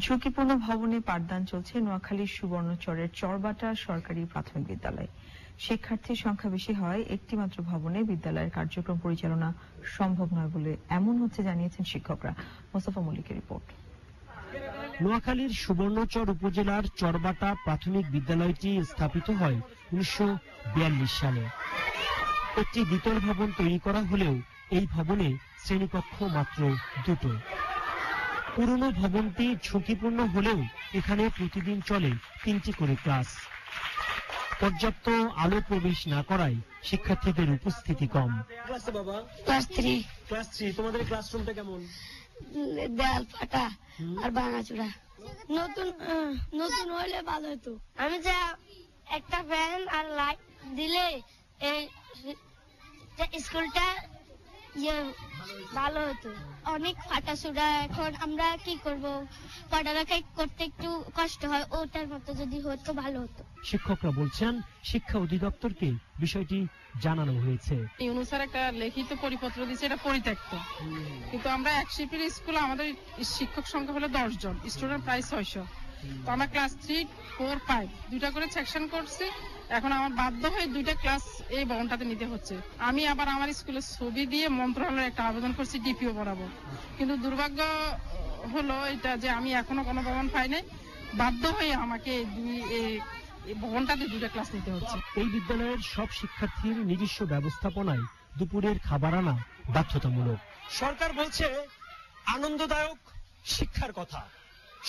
ঝুঁকিপূর্ণ ভবনে পাঠদান চলছে নোয়াখালীর সুবর্ণচরের চরবাটা সরকারি প্রাথমিক বিদ্যালয়। শিক্ষার্থীর সংখ্যা বেশি হয় একটি মাত্র ভবনে বিদ্যালয়ের কার্যক্রম পরিচালনা সম্ভব নয় বলে এমন হচ্ছে জানিয়েছেন শিক্ষকরা। মোস্তফা মল্লিকের রিপোর্ট। নোয়াখালীর সুবর্ণচর উপজেলার চরবাটা প্রাথমিক বিদ্যালয়টি স্থাপিত হয় 1942 সালে। একটি দ্বিতল ভবন তৈরি করা হলেও এই ভবনে শ্রেণীকক্ষ মাত্র দুটো। পুরনো ভবনটি ঝুঁকিপূর্ণ হলেও এখানে প্রতিদিন চলে 3টি করে ক্লাস। পর্যাপ্ত আলো প্রবেশ না করায় শিক্ষার্থীদের উপস্থিতি কম। ক্লাস 3। ক্লাস 3, তোমাদের ক্লাসরুমটা কেমন? দেয়াল ফাটা আর ভাঙাচোরা। নতুন হলে ভালো হতো। আমি যে একটা ফ্যান আর লাইট দিলে এই স্কুলটা ভালো হতো। অনেক ফাটাচোরা, এখন আমরা কি করব, পড়ালেখা করতে একটু কষ্ট হয়, ওটার মতো যদি হতো ভালো হতো। শিক্ষকরা বলছেন শিক্ষা অধিদপ্তরকে বিষয়টি জানানো হয়েছে। ইউনূস স্যার একটা লিখিত পরিপত্র দিয়েছে, এটা পরিত্যক্ত, কিন্তু আমরা এক শিফটের স্কুলে আমাদের শিক্ষক সংখ্যা হলো 10 জন, স্টুডেন্ট প্রায় 600। তো আমরা ক্লাস 3, 4, 5 দুইটা করে সেকশন করছি। এখন আমার বাধ্য হয়ে 2টা ক্লাস এই ভবনটাতে নিতে হচ্ছে। আমি আবার আমার স্কুলের ছবি দিয়ে মন্ত্রণালয়ে একটা আবেদন করছি ডিপিও বরাবর, কিন্তু দুর্ভাগ্য হলো এটা যে আমি এখনো কোনো ভবন পাইনি। বাধ্য হয়ে আমাকে এই ভবনটাতে 2টা ক্লাস নিতে হচ্ছে। এই বিদ্যালয়ের সব শিক্ষার্থীর নিজস্ব ব্যবস্থাপনায় দুপুরের খাবার আনা বাধ্যতামূলক। সরকার বলছে আনন্দদায়ক শিক্ষার কথা।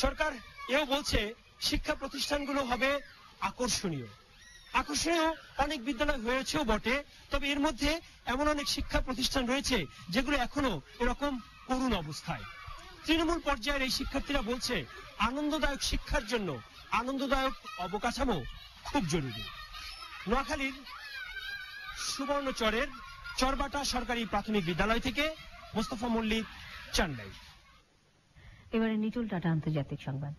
সরকার এও বলছে শিক্ষা প্রতিষ্ঠানগুলো হবে আকর্ষণীয়। অনেক বিদ্যালয় হয়েছেও বটে, তবে এর মধ্যে এমন অনেক শিক্ষা প্রতিষ্ঠান রয়েছে যেগুলো এখনো এরকম করুণ অবস্থায়। তৃণমূল পর্যায়ের এই শিক্ষার্থীরা বলছে আনন্দদায়ক শিক্ষার জন্য আনন্দদায়ক অবকাঠামো খুব জরুরি। নোয়াখালীর সুবর্ণচরের চরবাটা সরকারি প্রাথমিক বিদ্যালয় থেকে মোস্তফা মল্লিক, চেন্নাই। এবারে নিটুল টাটা আন্তর্জাতিক সংবাদ।